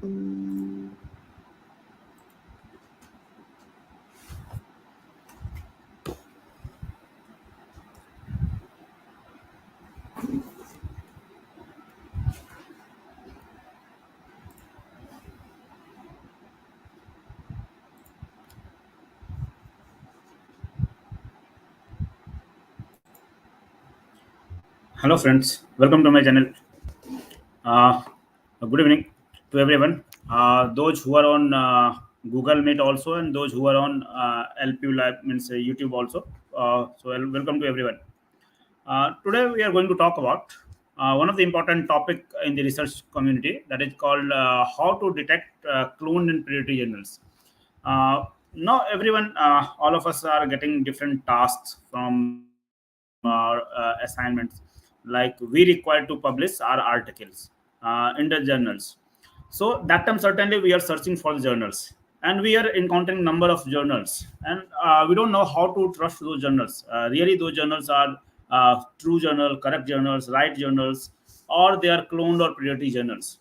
Hello, friends. Welcome to my channel. Uh, Good evening to everyone. Those who are on Google Meet also, and those who are on LP Lab means YouTube also. Welcome to everyone. Today we are going to talk about one of the important topic in the research community, that is called how to detect cloned and predatory journals. Now everyone, all of us are getting different tasks from our assignments. Like we require to publish our articles in the journals. So that time certainly we are searching for the journals, and we are encountering number of journals, and we don't know how to trust those journals. Really, those journals are true journal, correct journals, right journals, or they are cloned or predatory journals.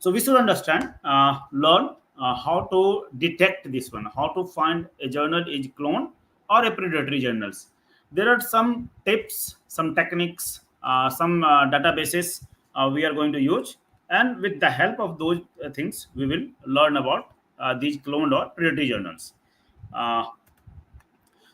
So we should understand, learn how to detect this one, how to find a journal is clone or a predatory journals. There are some tips, some techniques, some databases we are going to use, and with the help of those things, we will learn about these cloned or predatory journals. Uh,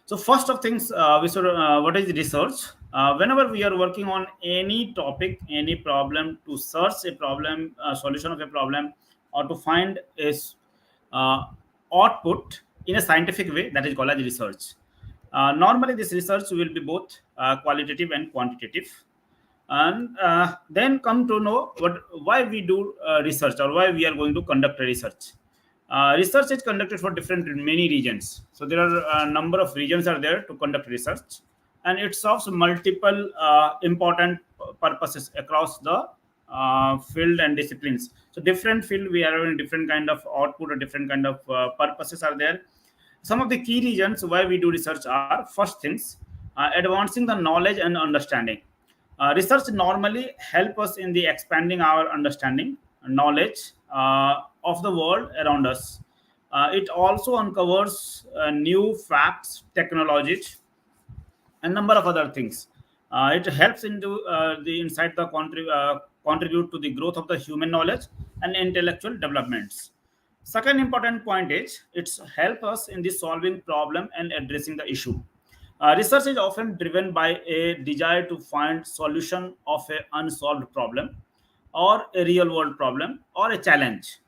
so first of things, we should what is research? Whenever we are working on any topic, any problem, to search a problem, solution of a problem, or to find a uh, output in a scientific way, that is called as research. Normally, this research will be both qualitative and quantitative, and then come to know what why we do research, or why we are going to conduct a research. Research is conducted for different many regions, so there are a number of regions are there to conduct research, and it serves multiple important purposes across the field and disciplines. So different field we are having different kind of output or different kind of purposes are there. Some of the key reasons why we do research are: first things, advancing the knowledge and understanding. Research normally help us in the expanding our understanding, knowledge of the world around us. It also uncovers new facts, technologies, and number of other things. It helps into the inside the contribute to the growth of the human knowledge and intellectual developments. Second important point is it's help us in the solving problem and addressing the issue. Research is often driven by a desire to find solution of a unsolved problem, or a real world problem, or a challenge,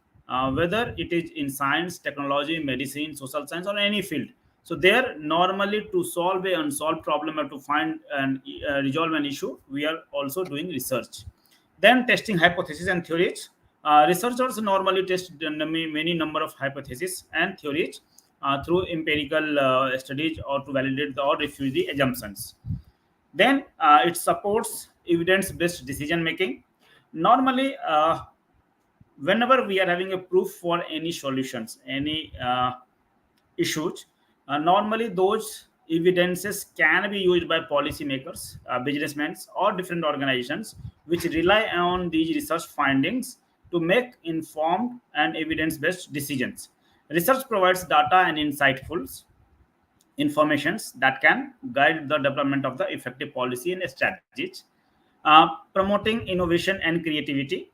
whether it is in science, technology, medicine, social science, or any field. So there, normally to solve a unsolved problem or to find and resolve an issue, we are also doing research. Then testing hypotheses and theories. Researchers normally test many number of hypotheses and theories through empirical studies, or to validate the or refute the assumptions. Then it supports evidence-based decision making. Normally, whenever we are having a proof for any solutions, any issues, normally those evidences can be used by policymakers, businessmen, or different organizations which rely on these research findings to make informed and evidence-based decisions. Research provides data and insightful informations that can guide the development of the effective policy and strategies. Promoting innovation and creativity.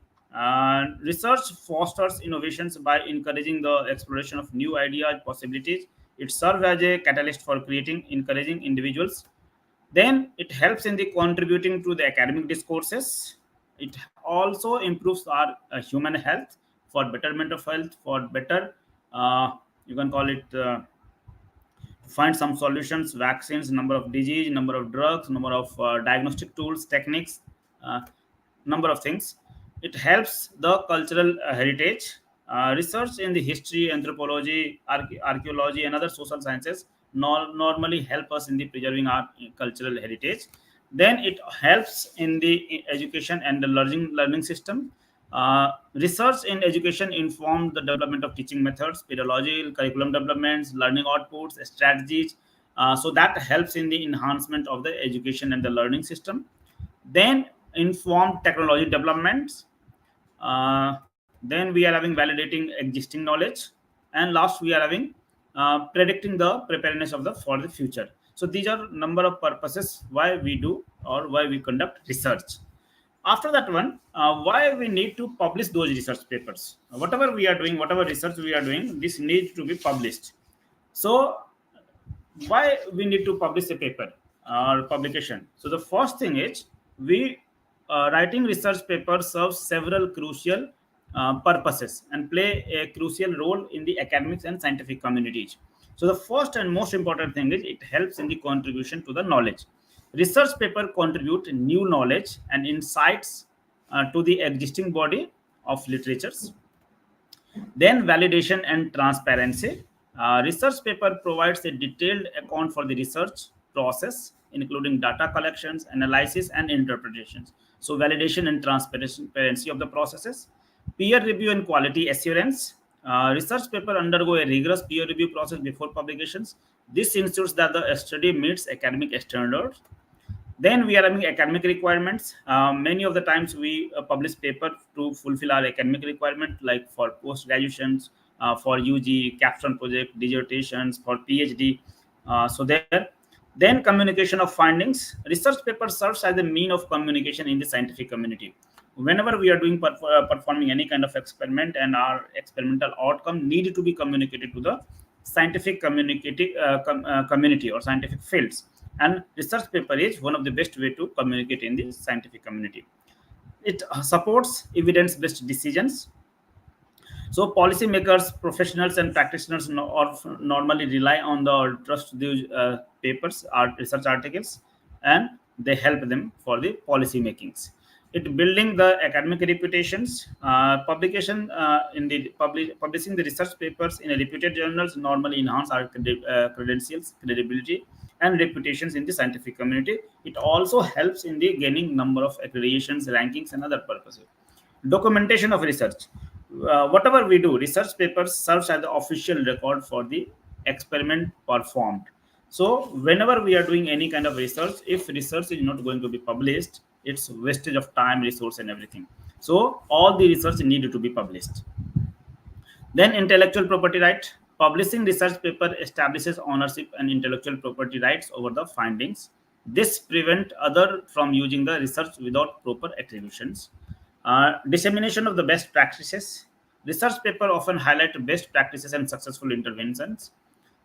Research fosters innovations by encouraging the exploration of new ideas, possibilities. It serves as a catalyst for creating, encouraging individuals. Then it helps in the contributing to the academic discourses. It also improves our human health, for betterment of health, for better, you can call it, find some solutions, vaccines, number of disease, number of drugs, number of diagnostic tools, techniques, uh, number of things. It helps the cultural heritage. Research in the history, anthropology, archaeology, and other social sciences normally help us in the preserving our cultural heritage. Then it helps in the education and the learning system. Research in education informed the development of teaching methods, pedagogy, curriculum developments, learning outputs, strategies. So that helps in the enhancement of the education and the learning system. Then informed technology developments. Then we are having validating existing knowledge, and last we are having predicting the preparedness of the for the future. So these are number of purposes why we do or why we conduct research. After that one, why we need to publish those research papers. Whatever we are doing, whatever research we are doing, this needs to be published. So why we need to publish a paper or publication? So the first thing is we writing research paper serves several crucial purposes and play a crucial role in the academics and scientific communities. So the first and most important thing is it helps in the contribution to the knowledge. Research paper contribute new knowledge and insights to the existing body of literatures. Then validation and transparency. Research paper provides a detailed account for the research process, including data collections, analysis, and interpretations. So validation and transparency of the processes. Peer review and quality assurance. Research paper undergo a rigorous peer review process before publications. This ensures that the study meets academic standards. Then we are having academic requirements. Many of the times we publish paper to fulfill our academic requirement, like for post graduations, for UG, capstone project, dissertations, for PhD. So there. Then communication of findings. Research paper serves as a mean of communication in the scientific community. Whenever we are doing performing any kind of experiment, and our experimental outcome need to be communicated to the scientific community or scientific fields, and research paper is one of the best way to communicate in the scientific community. It supports evidence based decisions. So policymakers, professionals, and practitioners normally rely on the trust these papers, research articles, and they help them for the policy makings. It building the academic reputations. Publication in the publishing the research papers in a reputed journals normally enhance our credentials, credibility, and reputations in the scientific community. It also helps in the gaining number of accreditations, rankings, and other purposes. Documentation of research. Whatever we do, research papers serves as the official record for the experiment performed. So whenever we are doing any kind of research, if research is not going to be published, it's wastage of time, resource, and everything. So all the research needed to be published. Then intellectual property right. Publishing research paper establishes ownership and intellectual property rights over the findings. This prevent other from using the research without proper attributions. Dissemination of the best practices. Research paper often highlight best practices and successful interventions.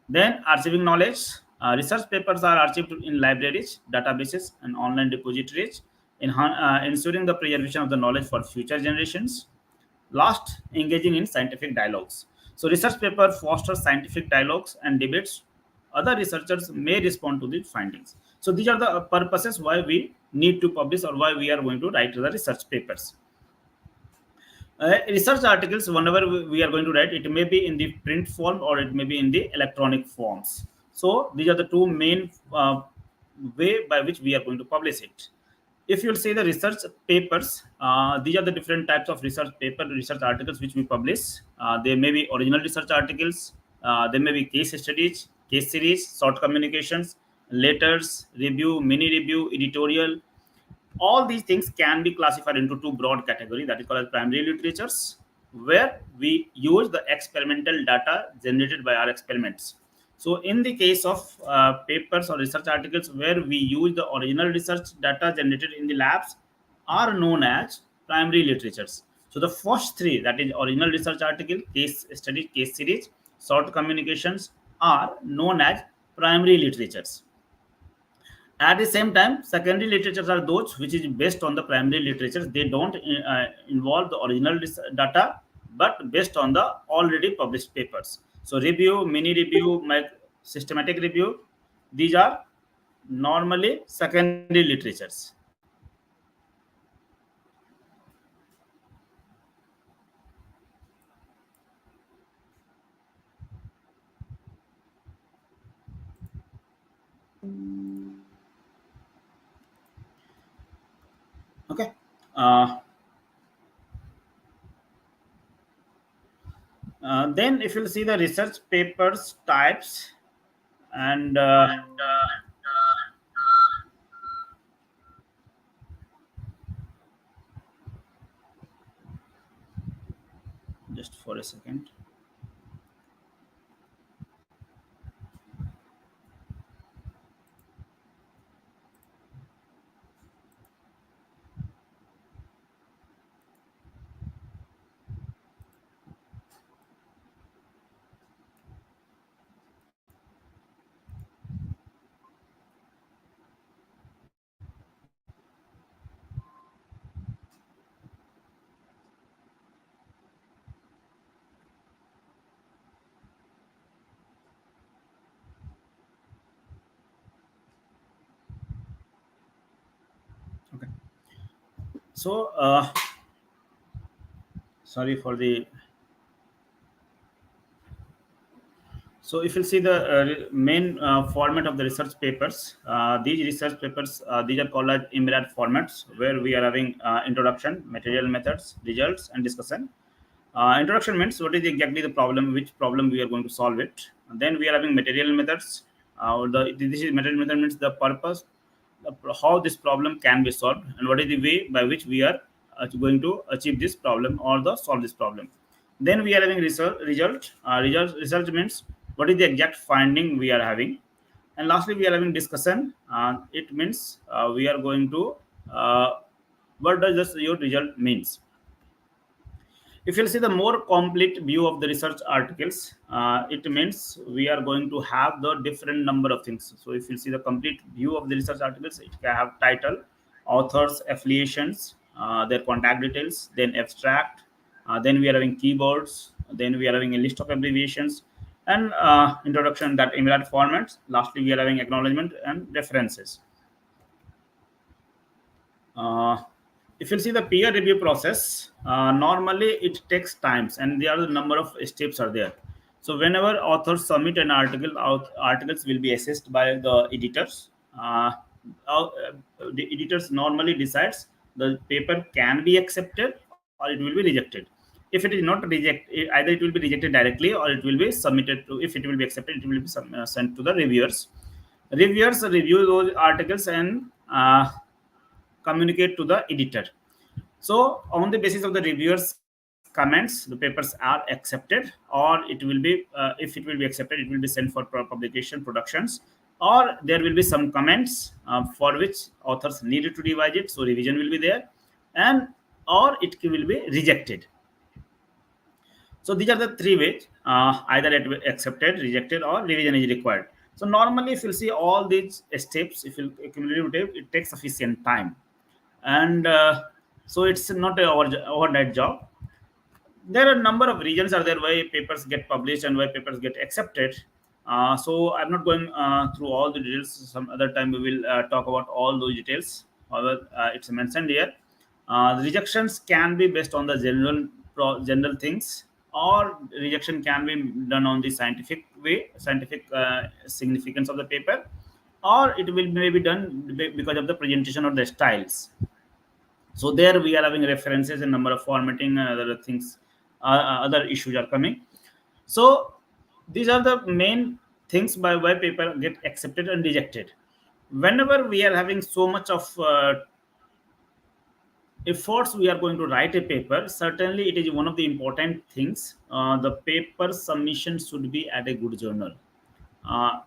Then archiving knowledge. Research papers are archived in libraries, databases, and online repositories, ensuring the preservation of the knowledge for future generations. Last, engaging in scientific dialogues. So research paper fosters scientific dialogues and debates. Other researchers may respond to the findings. So these are the purposes why we need to publish or why we are going to write the research papers. Research articles, whenever we are going to write, it may be in the print form or it may be in the electronic forms. So these are the two main way by which we are going to publish it. If you'll see the research papers, these are the different types of research paper, research articles which we publish. They may be original research articles, they may be case studies, case series, short communications, letters, review, mini review, editorial. All these things can be classified into two broad categories, that is called as primary literatures, where we use the experimental data generated by our experiments. So in the case of papers or research articles where we use the original research data generated in the labs are known as primary literatures. So the first three, that is original research article, case study, case series, short communications, are known as primary literatures. At the same time, secondary literatures are those which is based on the primary literatures. They don't involve the original data, but based on the already published papers. So review, mini review, systematic review, these are normally secondary literatures. Okay. Uh, then if you'll see the research papers types, and Just for a second. Okay. So, sorry for the. So, if you see the main format of the research papers, these research papers, these are called as IMRAD formats, where we are having introduction, material methods, results, and discussion. Introduction means what is exactly the problem, which problem we are going to solve it. And then we are having material methods. This is material method means the purpose, how this problem can be solved, and what is the way by which we are going to achieve this problem or the solve this problem. Then we are having result means what is the exact finding we are having. And lastly we are having discussion. It means we are going to uh, what does this your result means. If you'll see the more complete view of the research articles, it means we are going to have the different number of things. So if you see the complete view of the research articles, it can have title, authors, affiliations, their contact details, then abstract, then we are having keywords, then we are having a list of abbreviations, and introduction, that immediate formats. Lastly we are having acknowledgement and references. uh, if you see the peer review process, normally it takes times, and there are the number of steps are there. So whenever authors submit an article, articles will be assessed by the editors. The editors normally decides the paper can be accepted or it will be rejected. If it is not either it will be rejected directly or it will be submitted to. If it will be accepted, it will be sent to the reviewers. Reviewers review those articles and communicate to the editor. So on the basis of the reviewers comments, the papers are accepted, or it will be if it will be accepted, it will be sent for publication productions, or there will be some comments for which authors needed to revise it, so revision will be there, and or it will be rejected. So these are the three ways: either it accepted, rejected, or revision is required. So normally, if you see all these steps, if you cumulative, it takes sufficient time, and so it's not a overnight job. There are a number of reasons are there why papers get published and why papers get accepted. So I'm not going through all the details. Some other time we will talk about all those details. However, it's mentioned here. The rejections can be based on the general things, or rejection can be done on the scientific way, scientific significance of the paper, or it will maybe done because of the presentation or the styles. So there we are having references and number of formatting and other things, other issues are coming. So these are the main things by why paper get accepted and rejected. Whenever we are having so much of efforts we are going to write a paper, certainly it is one of the important things. The paper submission should be at a good journal. uh,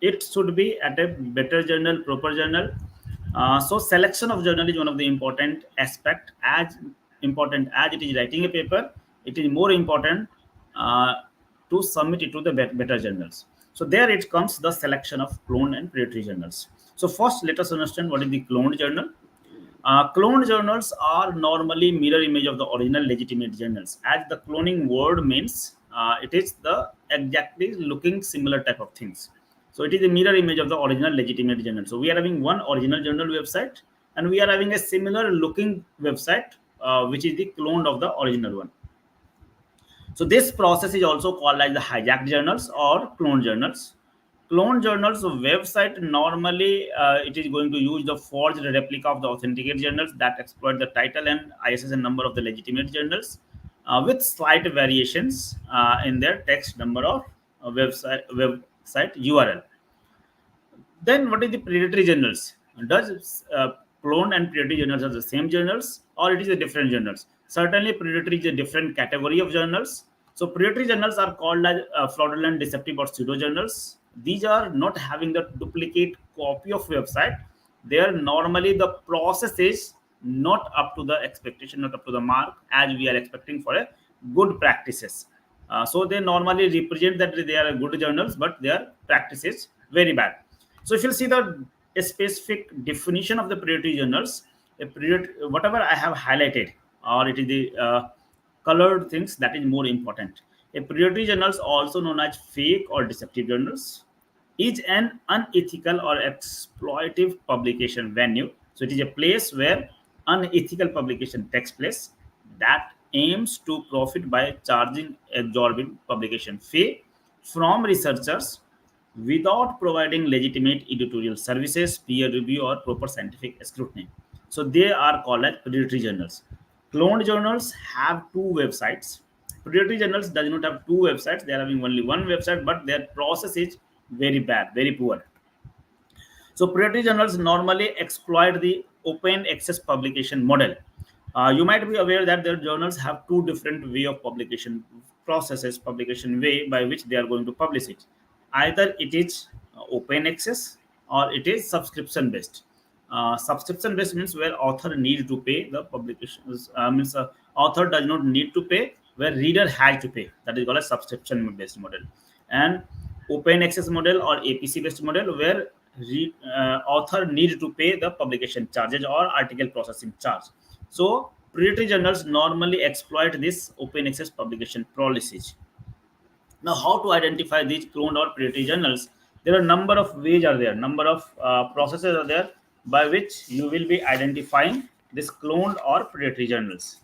it should be at a better journal, proper journal. So selection of journal is one of the important aspect. As important as it is writing a paper, it is more important uh, to submit it to the better journals. So there it comes the selection of cloned and predatory journals. So first let us understand what is the cloned journal. Cloned journals are normally mirror image of the original legitimate journals. As the cloning word means, it is the exactly looking similar type of things. So it is a mirror image of the original legitimate journal. So we are having one original journal website, and we are having a similar looking website, which is the clone of the original one. So this process is also called as the hijacked journals or clone journals. Clone journals website normally it is going to use the forged replica of the authenticate journals that exploit the title and ISSN number of the legitimate journals, with slight variations in their text number of website URL. Then what is the predatory journals? Does clone and predatory journals are the same journals or it is a different journals? Certainly, predatory is a different category of journals. So, predatory journals are called as fraudulent, deceptive, or pseudo journals. These are not having the duplicate copy of website. They are normally the process is not up to the expectation, not up to the mark as we are expecting for a good practices. So they normally represent that they are good journals, but their practice is very bad. So if you see the a specific definition of the predatory journals, whatever I have highlighted, or it is the colored things that is more important. A predatory journals, also known as fake or deceptive journals, is an unethical or exploitative publication venue. So it is a place where unethical publication takes place that aims to profit by charging exorbitant publication fee from researchers without providing legitimate editorial services, peer review, or proper scientific scrutiny. So they are called as predatory journals. Cloned journals have two websites. Predatory journals does not have two websites; they are having only one website, but their process is very bad, very poor. So predatory journals normally exploit the open access publication model. You might be aware that their journals have two different way of publication processes, publication way by which they are going to publish it. Either it is open access or it is subscription based. Subscription based means where author need to pay the publications. Means author does not need to pay, where reader has to pay. That is called a subscription based model. And open access model or APC based model where author need to pay the publication charges or article processing charge. So predatory journals normally exploit this open access publication policies. Now, how to identify these cloned or predatory journals? There are a number of ways are there, number of processes are there by which you will be identifying this cloned or predatory journals.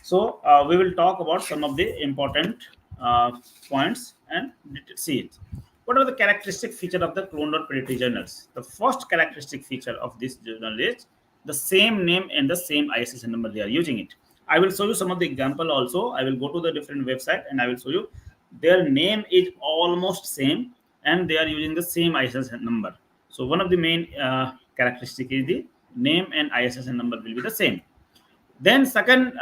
So we will talk about some of the important uh, points and see it. What are the characteristic feature of the cloned or predatory journals? The first characteristic feature of this journal is the same name and the same ISSN number they are using it. I will show you some of the example also. I will go to the different website and I will show you their name is almost same and they are using the same ISSN number. So one of the main characteristic is the name and ISSN number will be the same. Then second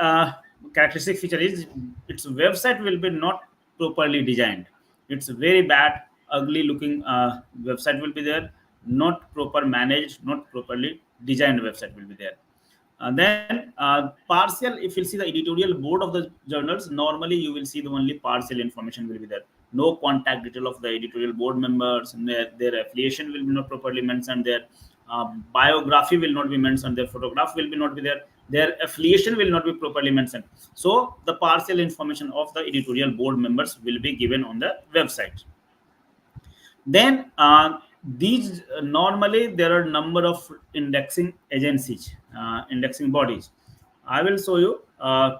characteristic feature is its website will be not properly designed. It's very bad, ugly looking website will be there, not proper managed, not properly designed website will be there. Then partial, if you see the editorial board of the journals, normally you will see the only partial information will be there. No contact detail of the editorial board members, and their affiliation will be not properly mentioned. Their biography will not be mentioned. Their photograph will be not be there. Their affiliation will not be properly mentioned. So the partial information of the editorial board members will be given on the website. Then these normally there are number of indexing agencies, indexing bodies. I will show you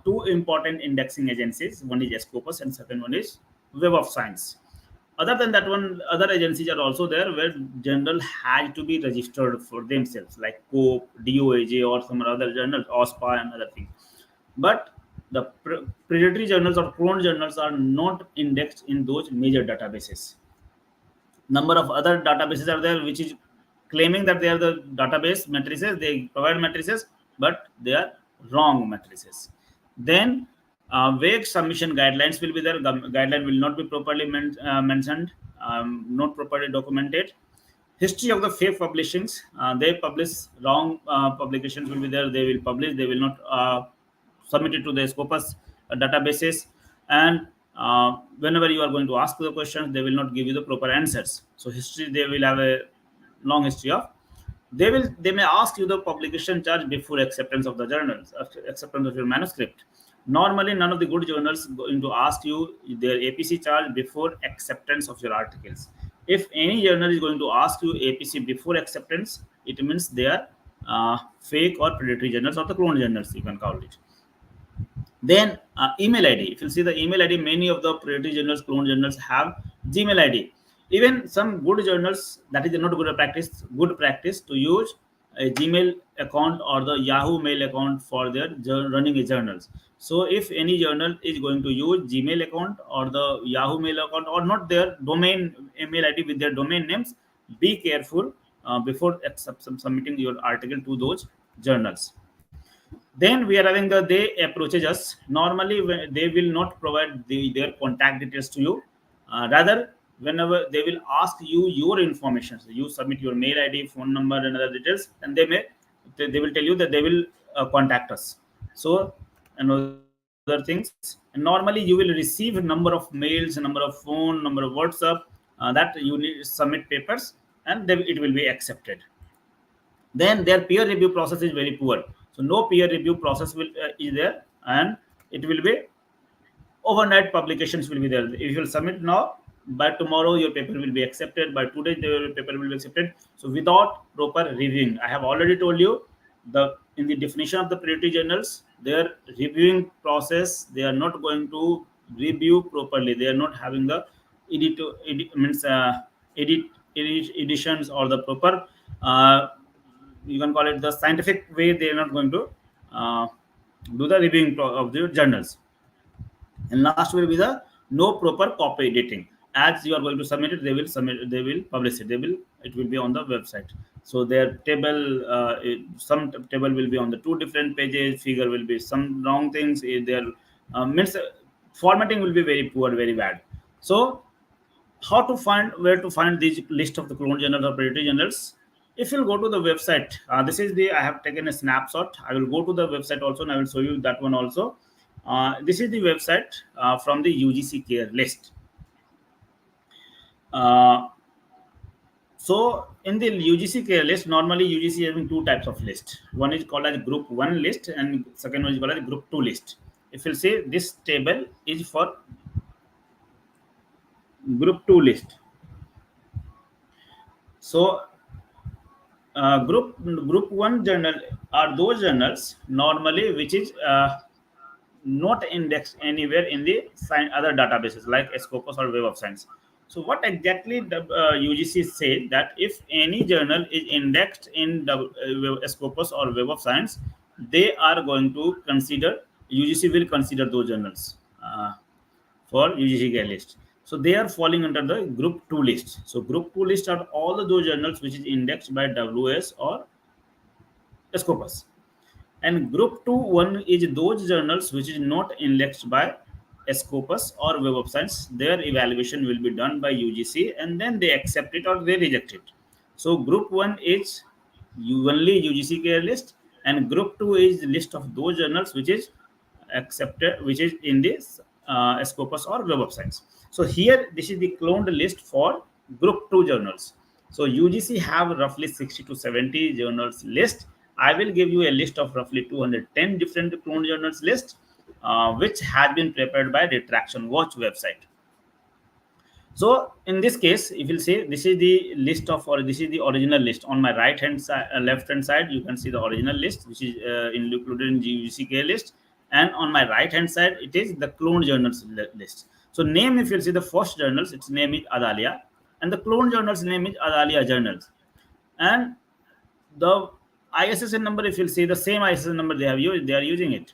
two important indexing agencies. One is Scopus and second one is Web of Science. Other than that one, other agencies are also there where journal had to be registered for themselves, like COPE, DOAJ, or some other journals, OSPA, and other things. But the predatory journals or cloned journals are not indexed in those major databases. Number of other databases are there which is claiming that they are the database matrices, they provide matrices, but they are wrong matrices. Then vague submission guidelines will be there. Guideline will not be properly mentioned, not properly documented. History of the fake publishings, they publish wrong publications will be there. They will publish, they will not submit it to the Scopus databases. And whenever you are going to ask the questions, they will not give you the proper answers. So history, they will have a long history of, they may ask you the publication charge before acceptance of the journals, acceptance of your manuscript. Normally none of the good journals going to ask you their APC charge before acceptance of your articles. If any journal is going to ask you APC before acceptance, it means they are fake or predatory journals or the clone journals, you can call it. Then email ID. If you see the email ID, many of the predatory journals, clone journals have Gmail ID. Even some good journals, that is not good practice to use a Gmail account or the Yahoo Mail account for their running a journals. So if any journal is going to use Gmail account or the Yahoo Mail account or not their domain email ID with their domain names, be careful before submitting your article to those journals. Then we are having the they approaches us. Normally, when they will not provide their contact details to you. Rather, whenever they will ask you your information, so you submit your mail ID, phone number, and other details, and they will tell you that they will contact us. So and other things. And normally, you will receive a number of mails, a number of phone, number of WhatsApp that you need submit papers, and then it will be accepted. Then their peer review process is very poor. So no peer review process will is there, and it will be overnight publications will be there. If you will submit now, by tomorrow your paper will be accepted, by today your paper will be accepted. So without proper reviewing, I have already told you, the in the definition of the priority journals, their reviewing process, they are not going to review properly. They are not having the means edit, editions or the proper you can call it the scientific way. They are not going to uh, do the reviewing of the journals. And last will be the no proper copy editing. As you are going to submit it, they will submit, they will publish it, they will, it will be on the website. So their table, some table will be on the two different pages, figure will be some wrong things, their means formatting will be very poor, very bad. So how to find, where to find this list of the clone journals or predatory journals? If you'll go to the website, this is the, I have taken a snapshot. I will go to the website also, and I will show you that one also. This is the website from the UGC care list. uh, so in the UGC care list, normally UGC having two types of list. One is called as group 1 list, and second one is called as group 2 list. If you'll say, this table is for group 2 list. So group 1 journal are those journals normally which is not indexed anywhere in the other databases like Scopus or Web of Science. So what exactly the UGC said, that if any journal is indexed in the Scopus or Web of Science, they are going to consider, UGC will consider those journals for UGC care list. So they are falling under the group 2 list. So group 2 list are all of those journals which is indexed by WS or Scopus. And group 2 one is those journals which is not indexed by Scopus or Web of Science. Their evaluation will be done by UGC, and then they accept it or they reject it. So group 1 is only UGC care list, and group 2 is the list of those journals which is accepted, which is in this Scopus or Web of Science. So here this is the cloned list for group 2 journals. So UGC have roughly 60 to 70 journals list. I will give you a list of roughly 210 different cloned journals list, which has been prepared by Retraction Watch website. So in this case, if you say, this is the list of, or this is the original list. On my right hand side, left hand side, you can see the original list, which is included in UGC list. And on my right hand side, it is the clone journals list. So name, if you see the first journals, its name is Adalia, and the clone journals name is Adalia journals. And the ISSN number, if you'll see the same ISSN number they have used, they are using it.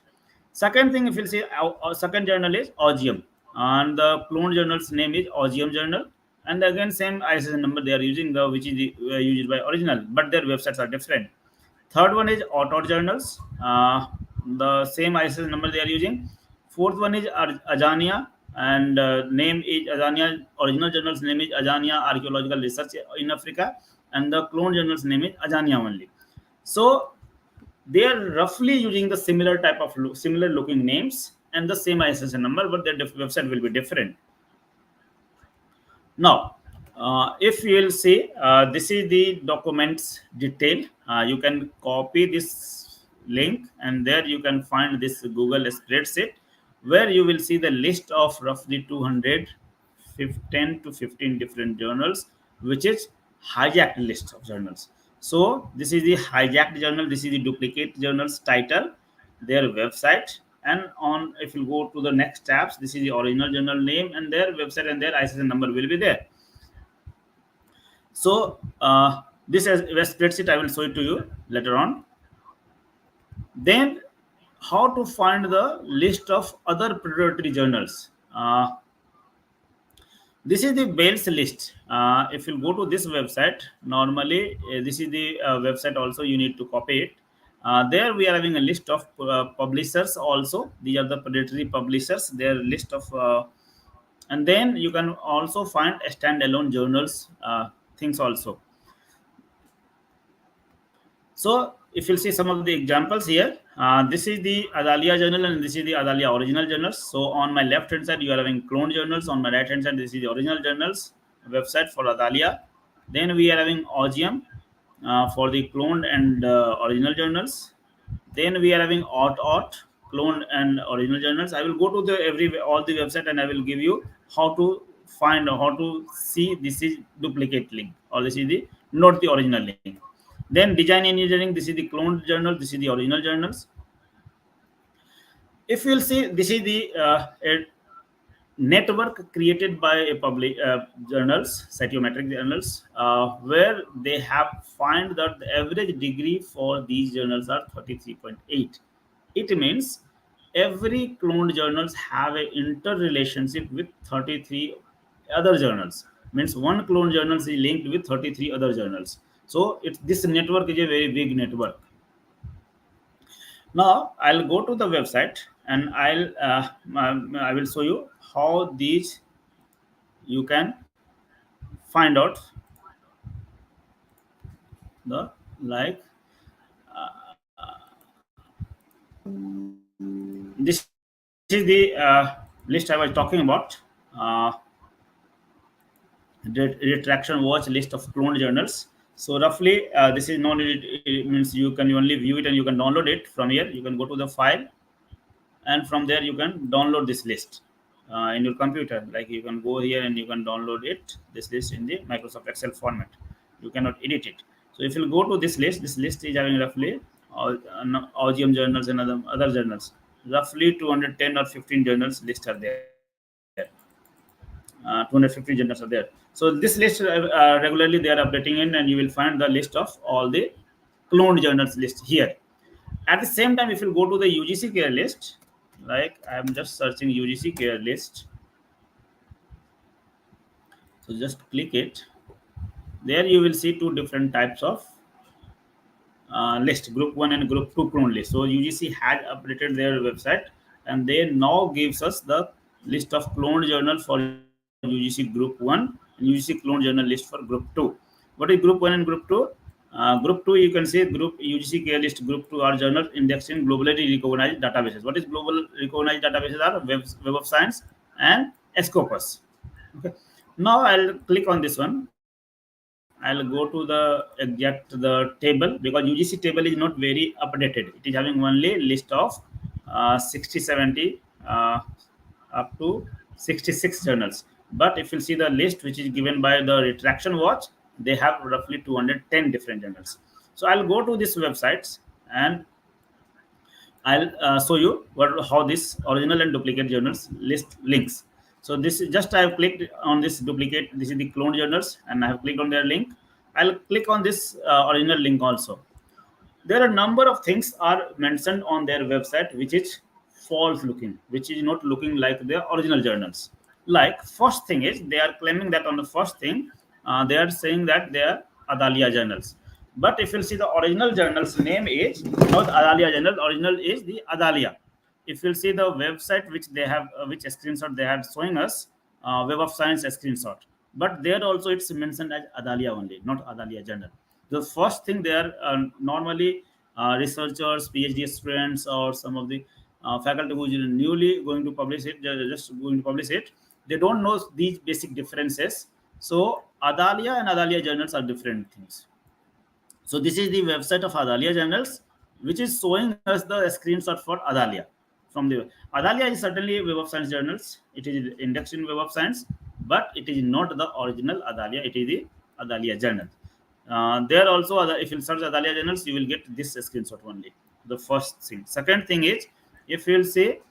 Second thing, if you'll see, our second journal is Augium, and the clone journal's name is Augium journal, and again same ISSN number they are using, the which is the, used by original, but their websites are different. Third one is Auto journals, the same ISSN number they are using. Fourth one is Ajania, and name is Ajania. Original journal's name is Ajania Archaeological Research in Africa, and the clone journal's name is Ajania only. So they are roughly using the similar type of similar looking names and the same ISSN number, but their website will be different. Now, if you will see, this is the documents detail. You can copy this link, and there you can find this Google spreadsheet, where you will see the list of roughly 210 to 15 different journals, which is hijacked list of journals. So this is the hijacked journal. This is the duplicate journals title, their website, and on, if you go to the next tabs, this is the original journal name and their website, and their ISSN number will be there. So this as a spreadsheet, I will show it to you later on. Then how to find the list of other predatory journals? This is the Bell's list. If you go to this website, normally this is the website also, you need to copy it. There we are having a list of publishers also. These are the predatory publishers. Their list of, and then you can also find a standalone journals things also. So if you'll see some of the examples here, this is the Adalia journal and this is the Adalia original journals. So on my left hand side, you are having cloned journals. On my right hand side, this is the original journals website for Adalia. Then we are having Augium for the cloned and original journals. Then we are having Ot cloned and original journals. I will go to the every all the website and I will give you how to find or how to see this is duplicate link or this is the not the original link. Then design engineering, this is the cloned journal, this is the original journals. If you'll see, this is the a network created by a public journals, cytometric journals, where they have find that the average degree for these journals are 33.8. It means every cloned journals have a interrelationship with 33 other journals. Means one clone journal is linked with 33 other journals. So this network is a very big network. Now I'll go to the website and I will show you how these you can find out the like this is the list I was talking about. The retraction watch list of cloned journals. So roughly this is not it means you can only view it and you can download it from here. You can go to the file and from there you can download this list in your computer. Like you can go here and you can download it this list in the Microsoft Excel format. You cannot edit it. So if you go to this list is having roughly OGM journals and other journals. Roughly 210 or 15 journals list are there. 250 journals are there. So this list regularly they are updating in, and you will find the list of all the cloned journals list here. At the same time, if you go to the UGC care list, like I am just searching UGC care list, so just click it. There you will see two different types of list, group 1 and group 2 clone list. So UGC had updated their website and they now gives us the list of cloned journal for UGC group 1 and UGC clone journal list for group 2. What is group 1 and group 2? Group 2, you can see group UGC care list group 2 are journals indexed in globally recognized databases. What is global recognized databases are? Web of Science and Scopus. Okay. Now I'll click on this one. I'll go to the table, because UGC table is not very updated. It is having only list of 60, 70 up to 66 journals. But if you see the list which is given by the retraction watch, they have roughly 210 different journals. So I'll go to this websites and I'll show you how this original and duplicate journals list links. So this is just I have clicked on this duplicate. This is the cloned journals, and I have clicked on their link. I'll click on this original link also. There are a number of things are mentioned on their website which is false looking, which is not looking like their original journals. Like first thing is they are claiming that on the first thing they are saying that they are Adalia journals. But if you see the original journal's name is not Adalia journal, original is the Adalia. If you see the website which they have, which screenshot they have showing us, Web of Science screenshot. But there also it's mentioned as Adalia only, not Adalia journal. The first thing they are normally researchers, PhD students, or some of the faculty who is newly going to publish it, they're just going to publish it. They don't know these basic differences. So Adalia and Adalia journals are different things. So this is the website of Adalia journals, which is showing us the screenshot for Adalia. From the Adalia is certainly Web of Science journals. It is indexed in Web of Science, but it is not the original Adalia. It is the Adalia journal. There also, if you search Adalia journals, you will get this screenshot only. The first thing. Second thing is, if you will say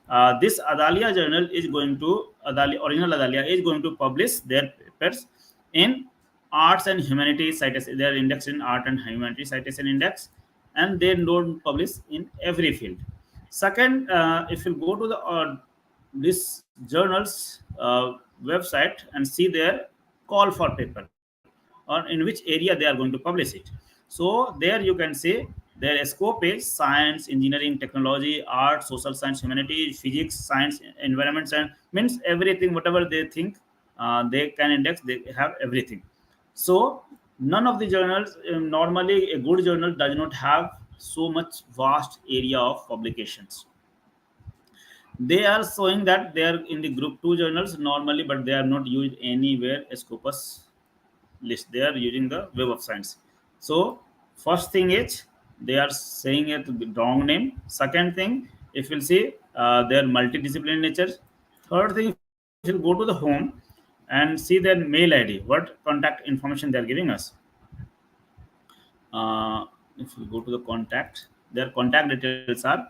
this Adalia journal is going to original Adalia is going to publish their papers in arts and humanities citation. They are indexed in art and humanities citation index, and they don't publish in every field. Second, if you go to the this journals website and see their call for paper or in which area they are going to publish it. So there you can see Their scope is science, engineering, technology, art, social science, humanities, physics, science, environment science, means everything, whatever they think they can index, they have everything. So none of the journals, normally a good journal does not have so much vast area of publications. They are showing that they are in the group 2 journals normally, but they are not used anywhere Scopus list. They are using the Web of Science. So first thing is they are saying it the wrong name. Second thing, if you'll see, they are multidisciplinary nature. Third thing, if you'll go to the home and see their mail ID, what contact information they are giving us. uh, if you go to the contact, their contact details are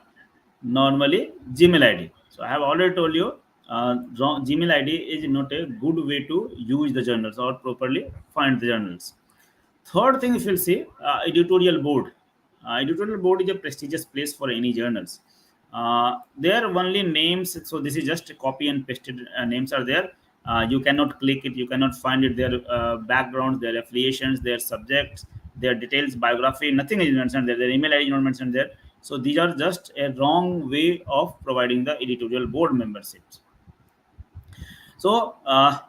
normally Gmail ID. So I have already told you, Gmail ID is not a good way to use the journals or properly find the journals. Third thing, if you'll see, editorial board. Editorial board is a prestigious place for any journals. There are only names, so this is just copy and pasted names are there. You cannot click it, you cannot find it. Their backgrounds, their affiliations, their subjects, their details, biography, nothing is mentioned there. Their email ID is not mentioned there. So these are just a wrong way of providing the editorial board memberships. So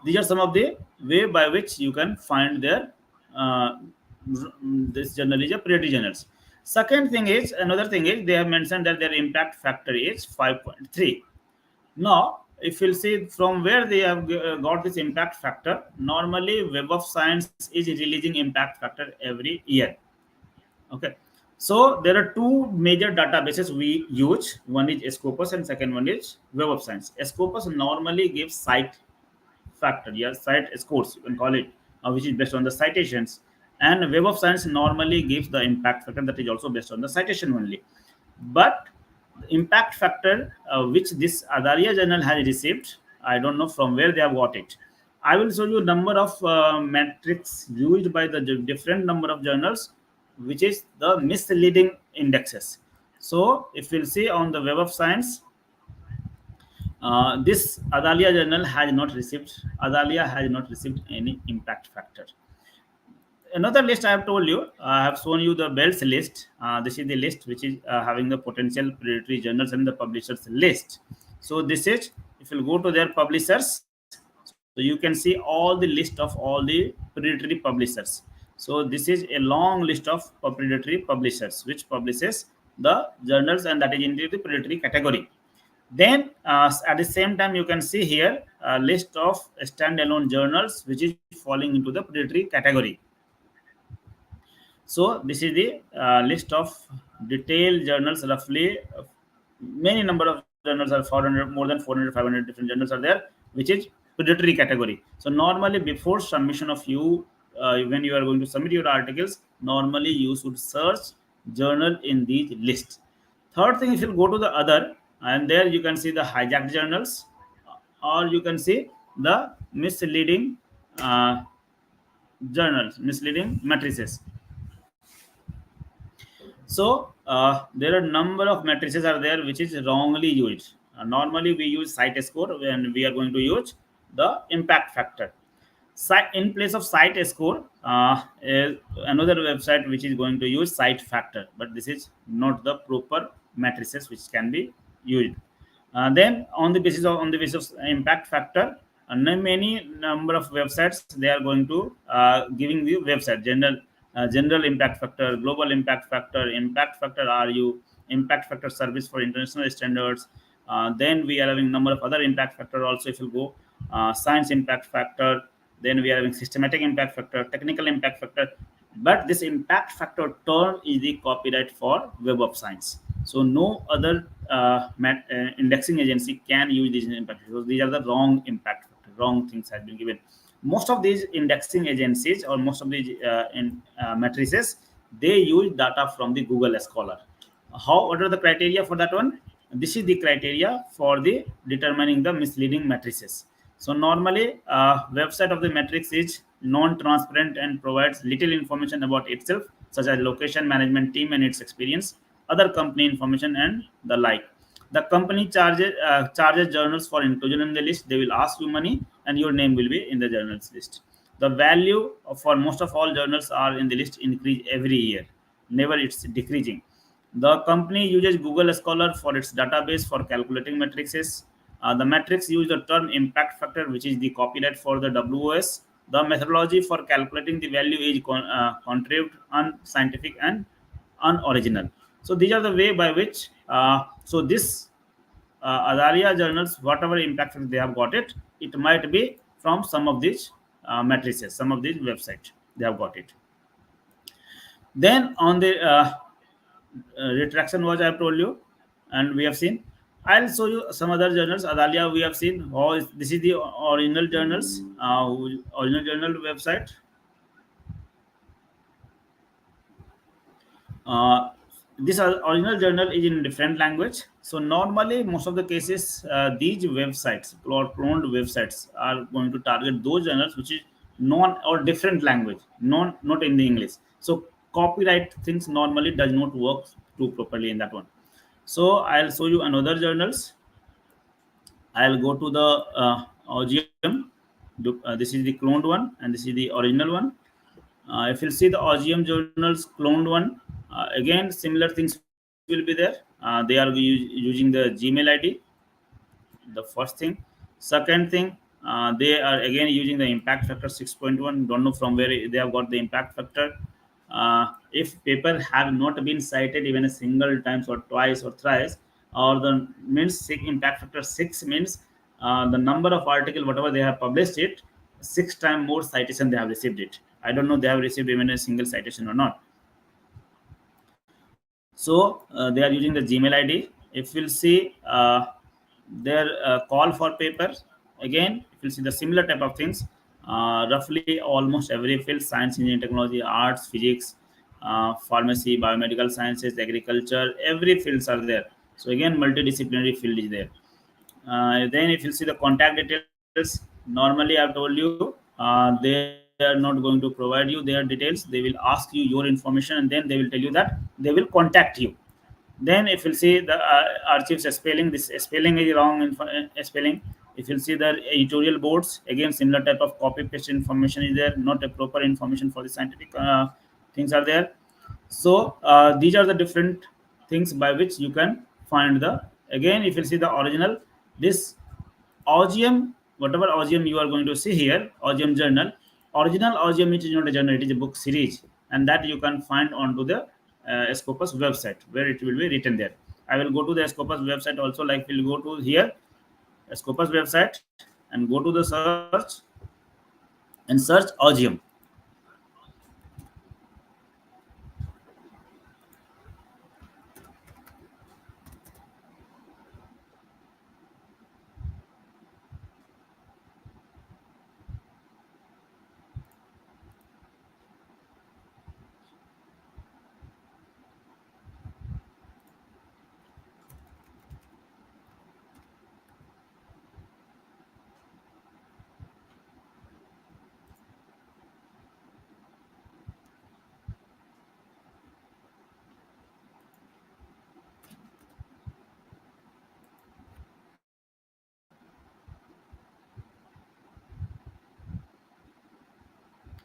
these are some of the way by which you can find their uh, this journal is a predatory journals. Second thing is, another thing is, they have mentioned that their impact factor is 5.3. Now if you'll see from where they have got this impact factor, normally Web of Science is releasing impact factor every year. Okay, so there are two major databases we use. One is Scopus and second one is Web of Science. Scopus normally gives site factor, yeah, site scores, you can call it, which is based on the citations. And Web of Science normally gives the impact factor, that is also based on the citation only. But the impact factor which this Adaria journal has received, I don't know from where they have got it. I will show you number of metrics used by the different number of journals, which is the misleading indexes. So if you'll see on the Web of Science, this Adalia journal has not received. Adalia has not received any impact factor. Another list I have told you, I have shown you the Bell's list. This is the list which is having the potential predatory journals and the publishers list. So this is, if you go to their publishers, so you can see all the list of all the predatory publishers. So this is a long list of predatory publishers which publishes the journals, and that is into the predatory category. Then at the same time, you can see here a list of standalone journals which is falling into the predatory category. So this is the list of detailed journals. Roughly, many number of journals are 400, more than 400, 500 different journals are there, which is predatory category. So normally, before submission of you, when you are going to submit your articles, normally you should search journal in these lists. Third thing, if you go to the other, and there you can see the hijacked journals, or you can see the misleading journals, misleading matrices. So there are number of matrices are there which is wrongly used. Normally we use site score when we are going to use the impact factor. Site in place of site score is another website which is going to use site factor, but this is not the proper matrices which can be used. Then on the basis of impact factor, many number of websites they are going to giving the website general impact factor, global impact factor RU, impact factor service for international standards. Then we are having number of other impact factor also. If you go science impact factor, then we are having systematic impact factor, technical impact factor. But this impact factor term is the copyright for Web of Science. So no other indexing agency can use these impact factors. These are the wrong impact factor. Wrong things have been given. Most of these indexing agencies or most of these matrices, they use data from the Google Scholar. What are the criteria for that one? This is the criteria for the determining the misleading matrices. So normally website of the matrix is non-transparent and provides little information about itself, such as location, management team and its experience, other company information and the like. The company charges journals for inclusion in the list. They will ask you money and your name will be in the journals list. The value for most of all journals are in the list increase every year, never it's decreasing. The company uses Google Scholar for its database for calculating matrices. The matrix use the term impact factor, which is the copyright for the WOS. The methodology for calculating the value is contrived, unscientific, and unoriginal. So these are the way by which this Adalia journals, whatever impact factor they have got it, it might be from some of these matrices, some of these websites they have got it. Then on the retraction watch I have told you, and we have seen. I'll show you some other journals. Adalia we have seen. This is the original journals, original journal website. Uh, this original journal is in different language. So normally, most of the cases, these websites or cloned websites are going to target those journals which is non or different language, non not in the English. So copyright things normally does not work too properly in that one. So I'll show you another journals. I'll go to the OGM. This is the cloned one, and this is the original one. If you'll see the OGM journals cloned one, again similar things will be there. They are using the Gmail ID, the first thing. Second thing, they are again using the impact factor 6.1. Don't know from where they have got the impact factor. If paper have not been cited even a single times or twice or thrice, or the means impact factor 6 means the number of article whatever they have published it, 6 times more citation they have received it. I don't know they have received even a single citation or not. So they are using the Gmail ID. If we'll see their call for paper, again, if you'll see the similar type of things, roughly almost every field, science, engineering, technology, arts, physics, pharmacy, biomedical sciences, agriculture, every fields are there. So again, multidisciplinary field is there. Then if you see the contact details, normally I've told you they are not going to provide you their details. They will ask you your information, and then they will tell you that they will contact you. Then if you'll see the archives spelling, this spelling is wrong spelling. If you'll see the editorial boards, again similar type of copy paste information is there, not a proper information for the scientific things are there. So these are the different things by which you can find the, again if you see the original, this OGM, whatever OGM you are going to see here, OGM journal, original OGM, it is not a journal, it is a book series, and that you can find onto the Scopus website where it will be written there. I will go to the Scopus website also, like we'll go to here, Scopus website, and go to the search and search OGM.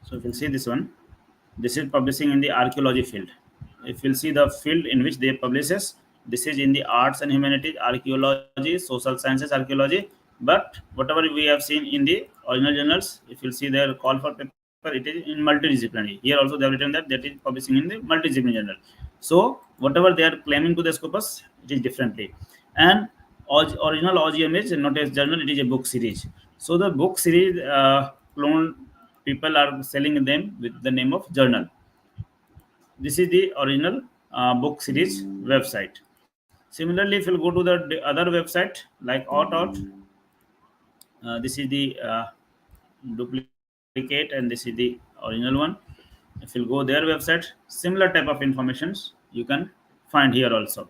So if you'll see this one, this is publishing in the archaeology field. If you'll see the field in which they publishes, this is in the arts and humanities, archaeology, social sciences, archaeology. But whatever we have seen in the original journals, if you'll see their call for paper, it is in multidisciplinary. Here also they have written that that is publishing in the multidisciplinary journal. So whatever they are claiming to the Scopus, it is differently. And original OGM is not a journal, it is a book series. So the book series clone people are selling them with the name of journal. This is the original book series website. Similarly, if you go to the other website like Out, this is the duplicate, and this is the original one. If you go their website, similar type of informations you can find here also.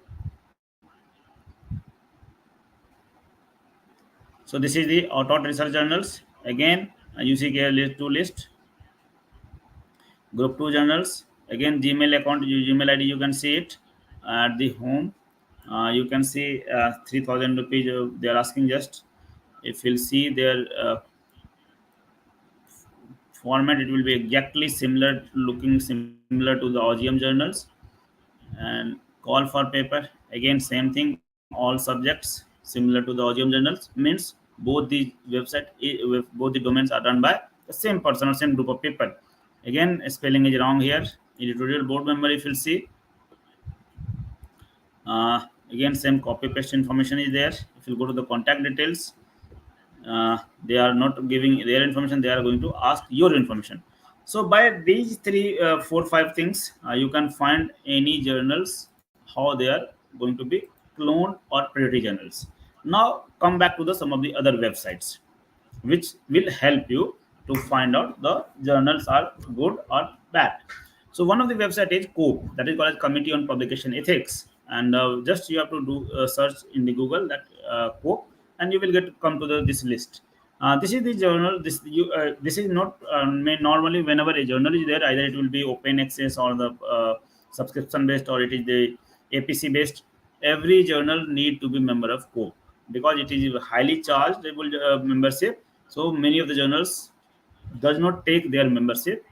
So this is the Out research journals. Again, you see here list to list group 2 journals. Again, Gmail account, Gmail ID, you can see it at the home. You can see 3000 rupees they are asking just. If you'll see their format, it will be exactly similar, looking similar to the OGM journals. And Call for paper, again same thing, all subjects similar to the Audium journals, means both the both the domains are run by the same person or same group of people. Again, spelling is wrong here. Editorial board member, if you'll see, again same copy paste information is there. If you go to the contact details, they are not giving their information, they are going to ask your information. So by these three, 4 5 things, you can find any journals, how they are going to be cloned or predatory journals. Now come back to the some of the other websites which will help you to find out the journals are good or bad. So one of the website is COPE, that is called as Committee on Publication Ethics, and just you have to do search in the Google that COPE, and you will get come to this list. This is the journal. This is not normally whenever a journal is there, either it will be open access or the subscription based, or it is the APC based. Every journal need to be member of COPE because it is a highly chargeable membership. So many of the journals does not take their membership,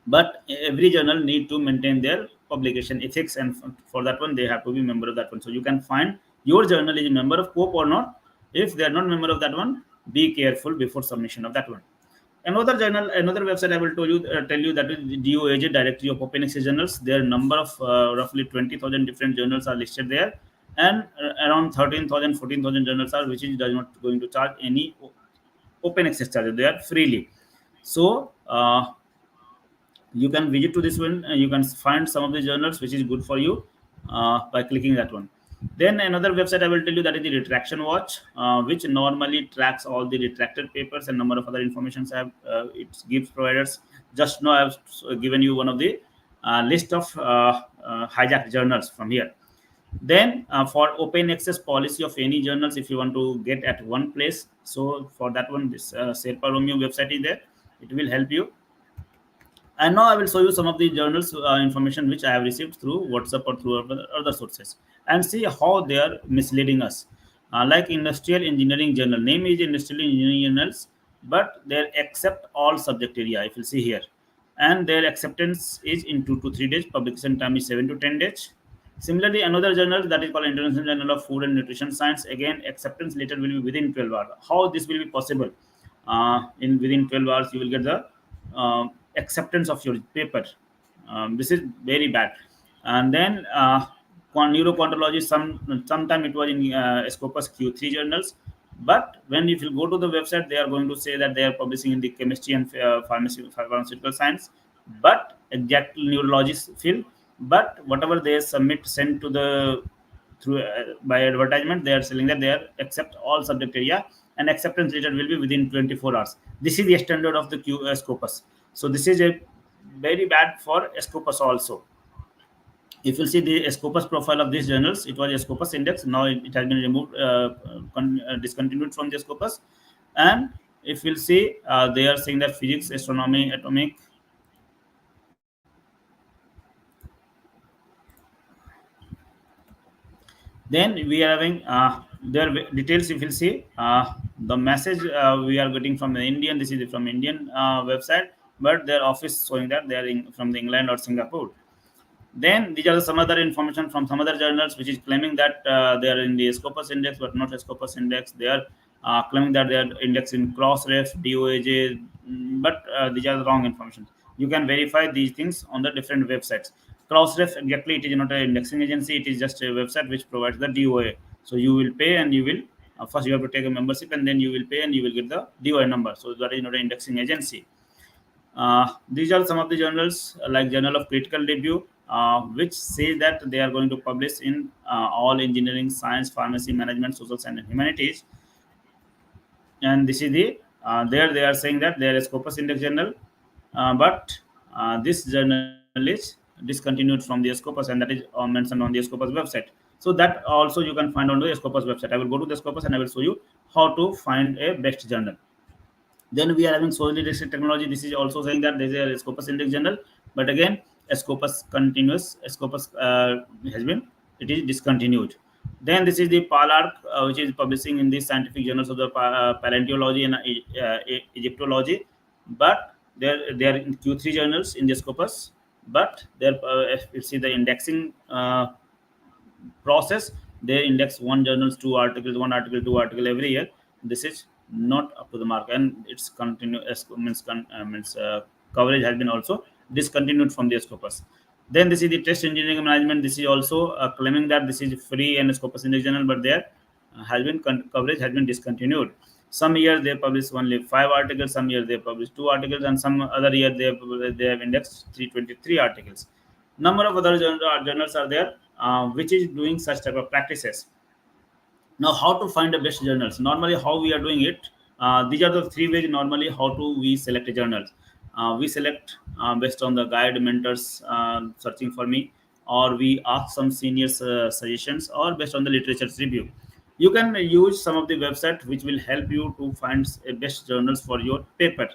but every journal need to maintain their publication ethics, and for that one they have to be member of that one. So you can find your journal is a member of COPE or not. If they are not member of that one, be careful before submission of that one. Another journal, another website I will tell you, that is the DOAJ, Directory of Open Access Journals. Their number of roughly 20,000 different journals are listed there, and around 13,000 14,000 journals are which is does not going to charge any open access charges. They are freely. So you can visit to this one, you can find some of the journals which is good for you by clicking that one. Then another website I will tell you, that is the Retraction Watch, which normally tracks all the retracted papers and number of other informations I have. It gives providers. Just now I have given you one of the list of hijacked journals from here. Then for open access policy of any journals, if you want to get at one place, so for that one, this Serpa Romeo website is there. It will help you. And now I will show you some of the journals information which I have received through WhatsApp or through other sources, and see how they are misleading us. Like Industrial Engineering Journal, name is Industrial Engineering Journals, but they accept all subject area. If you see here, and their acceptance is in 2 to 3 days. Publication time is 7 to 10 days. Similarly, another journal that is called International Journal of Food and Nutrition Science. Again, acceptance letter will be within 12 hours. How this will be possible? In within 12 hours, you will get the acceptance of your paper. This is very bad. And then neuroquantology, sometime it was in Scopus Q3 journals, but when if you go to the website, they are going to say that they are publishing in the chemistry and pharmaceutical science, but exact neurologist field. But whatever they send to the through by advertisement, they are selling that they are accept all subject area, and acceptance letter will be within 24 hours. This is the standard of the Scopus. So this is a very bad for Scopus also. If you see the Scopus profile of these journals, it was a Scopus index. Now it has been removed, discontinued from the Scopus. And if you'll see, they are saying that physics, astronomy, atomic. Then we are having their details. If you'll see, the message we are getting from the Indian. This is from Indian website, but their office showing that they are from the England or Singapore. Then these are some other information from some other journals which is claiming that they are in the Scopus index but not a Scopus index. They are claiming that they are indexed in Crossref, DOAJ, but these are the wrong information. You can verify these things on the different websites. Crossref, exactly, it is not an indexing agency. It is just a website which provides the DOA. So you will pay, and you will first you have to take a membership, and then you will pay, and you will get the DOA number. So that is not an indexing agency. These are some of the journals like Journal of Critical Review, which say that they are going to publish in all engineering, science, pharmacy, management, social science, and humanities. And this is the there they are saying that there is Scopus Index journal, but this journal is discontinued from the Scopus, and that is mentioned on the Scopus website. So that also you can find on the Scopus website. I will go to the Scopus and I will show you how to find a best journal. Then we are having socially restricted technology. This is also saying that there is a Scopus Index journal, but again, a Scopus continuous, Scopus has been, it is discontinued. Then this is the PALARC, which is publishing in the scientific journals of the paleontology and Egyptology, but they are in Q3 journals in the Scopus, but there if you see the indexing process, they index one journals, two articles, one article, two article every year. This is not up to the mark, and its continuous coverage has been also discontinued from the Scopus. Then this is the test engineering management. This is also claiming that this is free and Scopus Index Journal, but their coverage has been discontinued. Some years they publish only 5 articles, some years they publish 2 articles, and some other year they have indexed 323 articles. Number of other journals are there which is doing such type of practices. Now, how to find the best journals? Normally, how we are doing it? These are the three ways normally how to we select a journals. We select based on the guide mentors searching for me, or we ask some seniors suggestions, or based on the literature's review. You can use some of the website which will help you to find a best journals for your paper.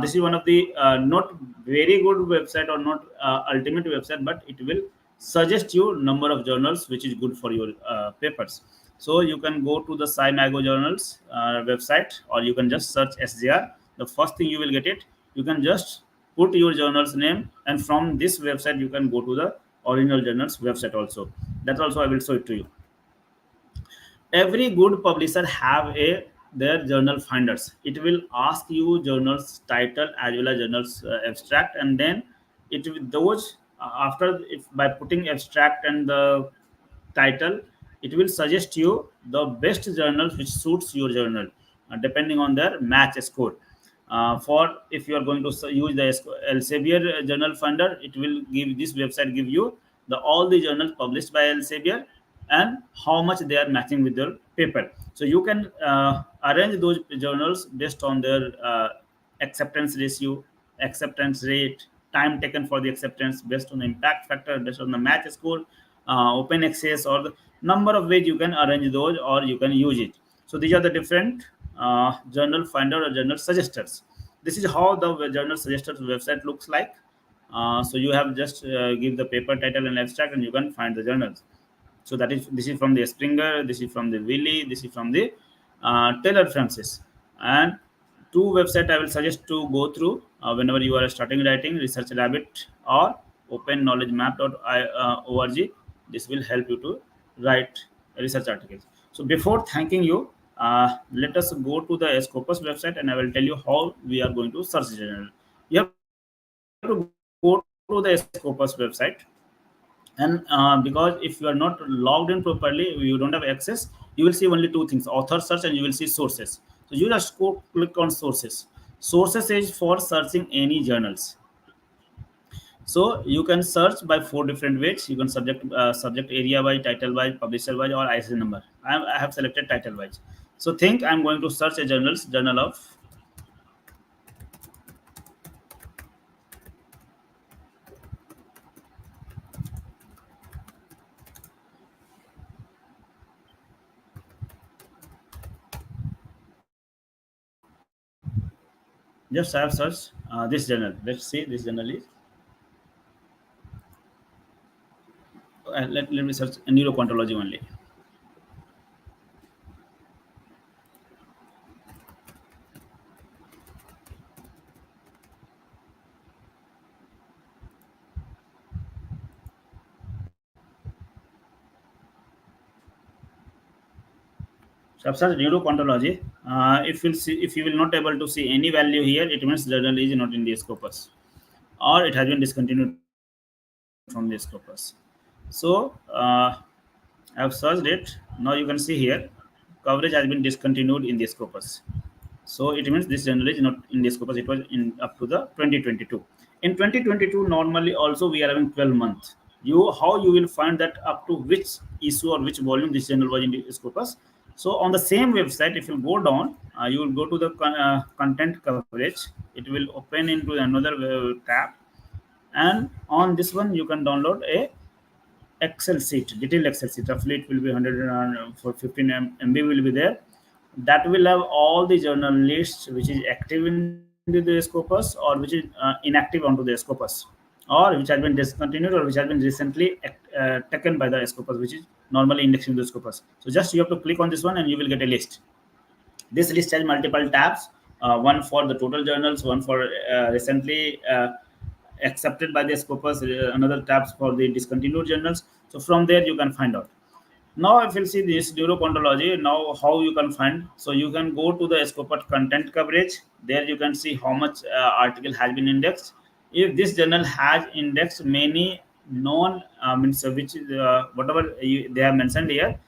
This is one of the not very good website or not ultimate website, but it will suggest you number of journals which is good for your papers. So you can go to the SciMago journals website, or you can just search SJR. The first thing you will get it. You can just put your journal's name, and from this website you can go to the original journals website also. That also I will show it to you. Every good publisher have a their journal finders. It will ask you journals title as well as journals abstract, and then it will those after if by putting abstract and the title, it will suggest you the best journals which suits your journal depending on their match score. For if you are going to use the Elsevier journal finder, it will give this website give you the all the journals published by Elsevier and how much they are matching with your paper. So you can arrange those journals based on their acceptance ratio, acceptance rate, time taken for the acceptance, based on the impact factor, based on the match score, open access, or the number of ways you can arrange those or you can use it. So these are the different journal finder or journal suggesters. This is how the journal suggesters website looks like. So you have just give the paper title and abstract, and you can find the journals. So that is this is from the Springer, this is from the Wiley, this is from the Taylor Francis, and two website I will suggest to go through whenever you are starting writing: Research Rabbit or OpenKnowledgeMap.org. This will help you to write research articles. So before thanking you, let us go to the Scopus website, and I will tell you how we are going to search journal. You have to go to the Scopus website, and because if you are not logged in properly, you don't have access, you will see only two things: author search, and you will see sources. So you just go click on sources. Sources is for searching any journals. So you can search by four different ways. You can subject area wise, title wise, publisher wise, or ISSN number. I have selected title wise. So think I'm going to search a journal of just I have searched this journal. Let's see, this journal is let me search neurocontology only. So I've searched neurocontology. If you will not able to see any value here, it means journal is not in the Scopus, or it has been discontinued from the Scopus. So I've searched it. Now you can see here coverage has been discontinued in the Scopus. So it means this journal is not in the Scopus. It was in up to the 2022. In 2022, normally also we are having 12 months. How you will find that up to which issue or which volume this journal was in the Scopus. So on the same website, if you go down, you will go to the content coverage. It will open into another tab, and on this one you can download a Excel sheet, detailed Excel sheet. Roughly it will be 100 for 15 MB will be there. That will have all the journal lists which is active in the Scopus, or which is inactive onto the Scopus, or which has been discontinued, or which has been recently taken by the Scopus, which is normally indexing the Scopus. So just you have to click on this one, and you will get a list. This list has multiple tabs. One for the total journals, one for recently accepted by the Scopus, another tabs for the discontinued journals. So from there you can find out. Now, if you see this neurochronology, now how you can find, so you can go to the Scopus content coverage. There you can see how much article has been indexed. If this journal has indexed many known means which is whatever they have mentioned here,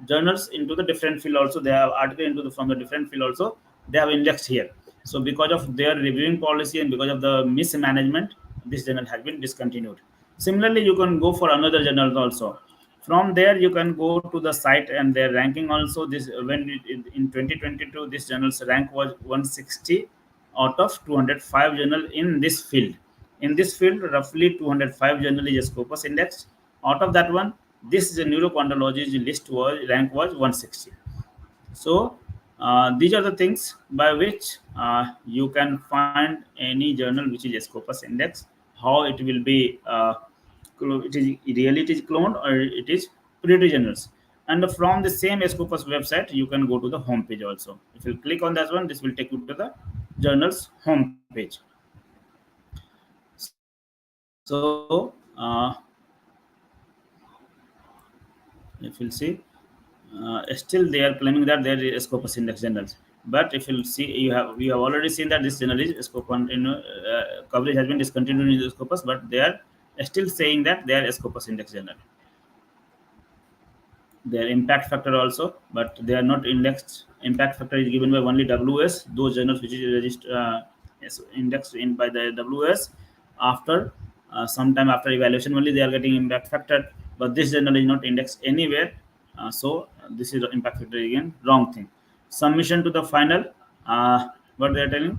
journals into the different field also, they have article into the from the different field also, they have indexed here. So because of their reviewing policy and because of the mismanagement, this journal has been discontinued. Similarly, you can go for another journal also. From there you can go to the site and their ranking also. This when in 2022 this journal's rank was 160 out of 205 journal in this field. In this field, roughly 205 journal is Scopus indexed. Out of that one, this is a neurochronology list was rank was 160. So these are the things by which you can find any journal which is Scopus index, how it will be it is really it is cloned or it is predatory journals. And from the same Scopus website, you can go to the home page also. If you click on that one, this will take you to the journal's home page. So if you'll see, still they are claiming that there is Scopus index journals. But if you'll see, you have already seen that this journal is Scopus, coverage has been discontinued in the Scopus, but they are still saying that they are Scopus index journal. Their impact factor also, but they are not indexed. Impact factor is given by only WS, those journals which is registered indexed in by the WS. After sometime after evaluation only they are getting impact factor, but this journal is not indexed anywhere. So this is the impact factor again wrong thing. Submission to the final, what they are telling,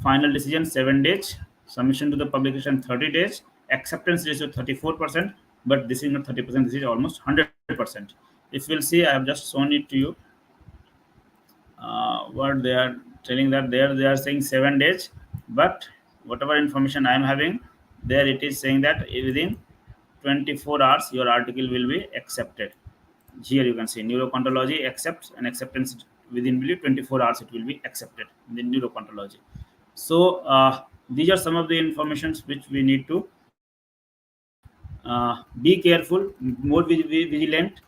final decision 7 days, submission to the publication 30 days, acceptance ratio 34%, but this is not 30%, this is almost 100%. If you'll see, I have just shown it to you. What they are telling, that there they are saying 7 days, but whatever information I am having, there it is saying that within 24 hours your article will be accepted. Here you can see neurochronology accepts, and acceptance within 24 hours it will be accepted in the neurochronology. So these are some of the informations which we need to be careful, more vigilant.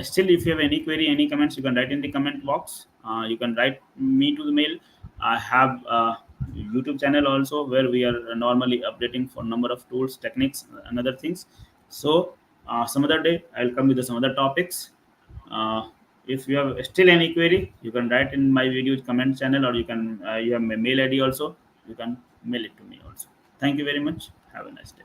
Still, if you have any query, any comments, you can write in the comment box. You can write me to the mail. I have a YouTube channel also where we are normally updating for number of tools, techniques, and other things. So some other day I'll come with some other topics. Uh, if you have still any query, you can write in my video comment channel, or you can you have my mail ID also. You can mail it to me also. Thank you very much. Have a nice day.